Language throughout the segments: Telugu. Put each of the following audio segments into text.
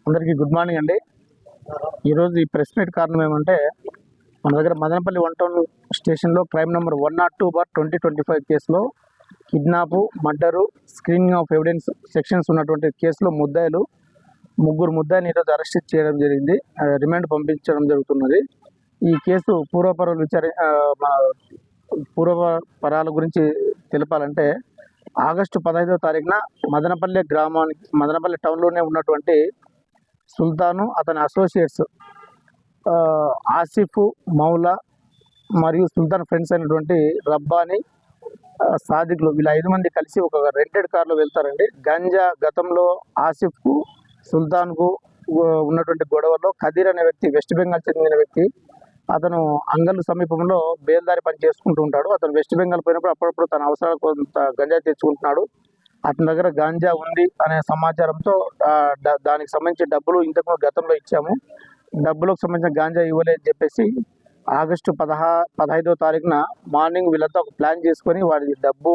అందరికీ గుడ్ మార్నింగ్ అండి. ఈరోజు ఈ ప్రెస్ మీట్ కారణం ఏమంటే మన దగ్గర మదనపల్లి 1 టౌన్ స్టేషన్లో క్రైమ్ నెంబర్ 102/2025 కేసులో kidnap, murder, screening of evidence sections ఉన్నటువంటి కేసులో ముగ్గురు ముద్దాయిని ఈరోజు అరెస్ట్ చేయడం జరిగింది. రిమాండ్ పంపించడం జరుగుతున్నది. ఈ కేసు పూర్వపరాల గురించి తెలపాలంటే ఆగస్టు 15వ తారీఖున మదనపల్లి టౌన్లోనే ఉన్నటువంటి సుల్తాను, అతని అసోసియేట్స్ ఆసిఫ్, మౌలా మరియు సుల్తాన్ ఫ్రెండ్స్ అయినటువంటి రబ్బాని, సాదిక్లు వీళ్ళ 5 మంది కలిసి ఒక రెంటెడ్ కార్లో వెళ్తారండి. గంజా గతంలో ఆసిఫ్కు, సుల్తాన్కు ఉన్నటువంటి గొడవలో ఖదీర్ అనే వ్యక్తి, వెస్ట్ బెంగాల్ చెందిన వ్యక్తి, అతను అంగల్ సమీపంలో బేల్దారి పని చేసుకుంటూ ఉంటాడు. అతను వెస్ట్ బెంగాల్ పోయినప్పుడు అప్పుడప్పుడు తన అవసరాలకు కొంత గంజా తెచ్చుకుంటున్నాడు. అతని దగ్గర గాంజా ఉంది అనే సమాచారంతో దానికి సంబంధించిన డబ్బులు ఇంతకు గతంలో ఇచ్చాము, డబ్బులకు సంబంధించిన గాంజా ఇవ్వలేదని చెప్పేసి ఆగస్టు 15వ తారీఖున మార్నింగ్ వీళ్ళంతా ఒక ప్లాన్ చేసుకొని వాడి డబ్బు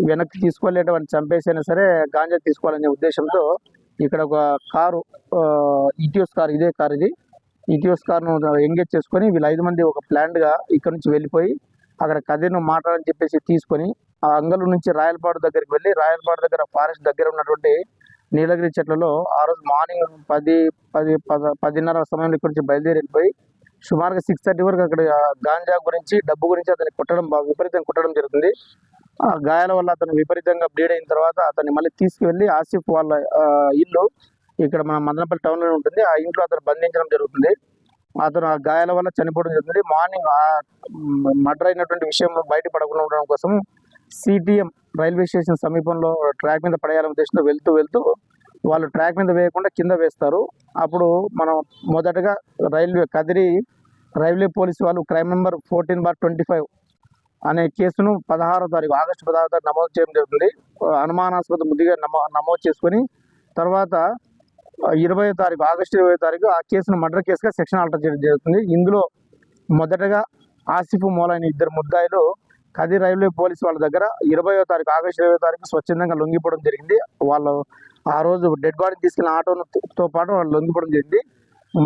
వెనక్కి తీసుకోలేట వాడిని చంపేసైనా సరే గాంజా తీసుకోవాలనే ఉద్దేశంతో ఇక్కడ ఒక కారు, ఈటీఎస్ కారు, ఇదే కారు, ఇది ఈటీఎస్ కారును ఎంగేజ్ చేసుకొని వీళ్ళ 5 మంది ఒక ప్లాన్గా ఇక్కడ నుంచి వెళ్ళిపోయి అక్కడ కథను మాట్లాడని చెప్పేసి తీసుకొని ఆ అంగలు నుంచి రాయలపాడు దగ్గరికి వెళ్ళి రాయలపాడు దగ్గర ఫారెస్ట్ దగ్గర ఉన్నటువంటి నీలగిరి చెట్లలో ఆ రోజు మార్నింగ్ 10:30 సమయంలో ఇక్కడ నుంచి బయలుదేరి వెళ్ళిపోయి సుమారుగా 6:30 వరకు అక్కడ గాంజా గురించి, డబ్బు గురించి అతన్ని విపరీతంగా కొట్టడం జరుగుతుంది. ఆ గాయాల వల్ల అతను విపరీతంగా బ్లీడ్ అయిన తర్వాత అతన్ని మళ్ళీ తీసుకువెళ్ళి ఆసిఫ్ వాళ్ళ ఇల్లు ఇక్కడ మన మదనపల్లి టౌన్లో ఉంటుంది, ఆ ఇంట్లో అతను బంధించడం జరుగుతుంది. అతను ఆ గాయాల వల్ల చనిపోవడం జరుగుతుంది. మార్నింగ్ మర్డర్ అయినటువంటి విషయం బయటపడకుండా ఉండడం కోసం సిటిఎం రైల్వే స్టేషన్ సమీపంలో ట్రాక్ మీద పడేయాలనే ఉద్దేశంతో వెళ్తూ వాళ్ళు ట్రాక్ మీద వేయకుండా కింద వేస్తారు. అప్పుడు మనం మొదటగా కదిరి రైల్వే పోలీసు వాళ్ళు క్రైమ్ నెంబర్ 14/25 అనే కేసును ఆగస్టు 16వ తారీఖు నమోదు చేయడం జరుగుతుంది. అనుమానాస్పద ముద్దిగా నమోదు చేసుకొని తర్వాత ఆగస్టు 20వ తారీఖు ఆ కేసును మర్డర్ కేసుగా సెక్షన్ ఆల్టర్ చేయడం జరుగుతుంది. ఇందులో మొదటగా ఆసిఫ్, మౌలా అనే 2 ముద్దాయిలు కదిరి రైల్వే పోలీసు వాళ్ళ దగ్గర ఆగస్టు 20వ తారీఖు స్వచ్ఛందంగా లొంగిపోవడం జరిగింది. వాళ్ళు ఆ రోజు డెడ్ బాడీని తీసుకెళ్లిన ఆటోతో పాటు వాళ్ళు లొంగిపోవడం జరిగింది.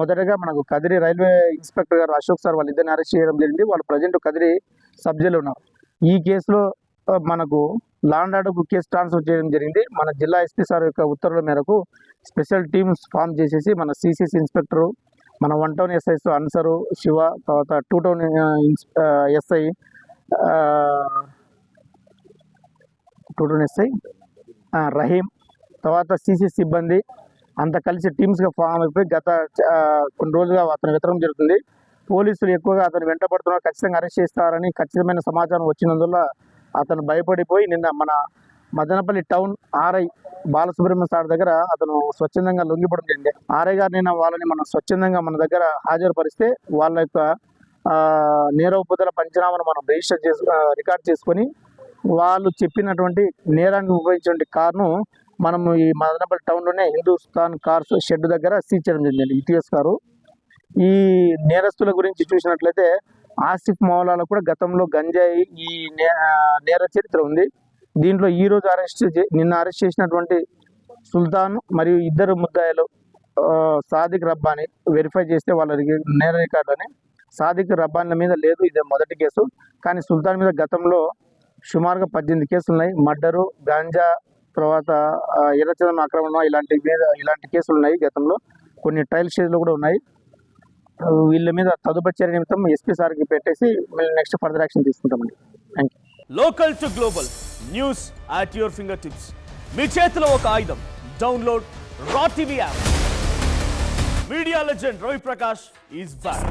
మొదటగా మనకు కదిరి రైల్వే ఇన్స్పెక్టర్ గారు అశోక్ సార్ వాళ్ళిద్దరిని అరెస్ట్ చేయడం జరిగింది. వాళ్ళు ప్రజెంట్ కదిరి సబ్ జైల్లో ఉన్నారు. ఈ కేసులో మనకు లాండ్ ఆర్డర్కు కేసు ట్రాన్స్ఫర్ చేయడం జరిగింది. మన జిల్లా ఎస్పీ సార్ యొక్క ఉత్తర్వుల మేరకు స్పెషల్ టీమ్స్ ఫామ్ చేసేసి మన సిసిసి ఇన్స్పెక్టరు, మన 1 టౌన్ ఎస్ఐస్ అన్సరు, శివ, తర్వాత 2 టౌన్ ఎస్ఐ రహీం, తర్వాత సిసి సిబ్బంది అంతా కలిసి టీమ్స్గా ఫామ్ అయిపోయి గత కొన్ని రోజులుగా అతను వెతకడం జరుగుతుంది. పోలీసులు ఎక్కువగా అతను వెంటబడుతున్నారు, ఖచ్చితంగా అరెస్ట్ చేస్తారని ఖచ్చితమైన సమాచారం వచ్చినందువల్ల అతను భయపడిపోయి నిన్న మన Madanapalle town RI Balasubrahmanyam sir దగ్గర అతను స్వచ్ఛందంగా లొంగిపోవడం జరిగింది. ఆర్ఐ గారు నిన్న వాళ్ళని మనం స్వచ్ఛందంగా మన దగ్గర హాజరుపరిస్తే వాళ్ళ యొక్క నేరోపదల పంచనామాను మనం రికార్డ్ చేసుకొని వాళ్ళు చెప్పినటువంటి నేరానికి ఉపయోగించినటువంటి కారును మనము ఈ మదనపల్లి టౌన్లోనే హిందుస్థాన్ కార్స్ షెడ్ దగ్గర సీజ్ చేయడం జరిగింది, ఈటీఎస్ కారు. ఈ నేరస్తుల గురించి చూసినట్లయితే ఆసిఫ్, మౌలాలో కూడా గతంలో గంజాయి ఈ నేర చరిత్ర ఉంది. దీంట్లో ఈరోజు నిన్న అరెస్ట్ చేసినటువంటి సుల్తాన్ మరియు 2 ముద్దాయిలు సాదిక్, రబ్బాని వెరిఫై చేస్తే వాళ్ళ నేర రికార్డులని సాదిక్, రబ్బానిల మీద లేదు, ఇదే మొదటి కేసు. కానీ సుల్తాన్ మీద గతంలో సుమారుగా 18 కేసులు ఉన్నాయి. మర్డరు, గాంజా, తర్వాత ఎర్రచందనం ఆక్రమణ ఇలాంటి కేసులు ఉన్నాయి. గతంలో కొన్ని ట్రయల్ స్టేజ్లో కూడా ఉన్నాయి. వీళ్ళ మీద తదుపరి చర్య నిమిత్తం ఎస్పీ సార్కి పెట్టేసి నెక్స్ట్ ఫర్దర్ యాక్షన్ తీసుకుంటామండి. Thank you. Local to global news at your fingertips. మీ చేతిలో ఒక ఆయుధం. Download R TV app. Media legend Ravi Prakash is back.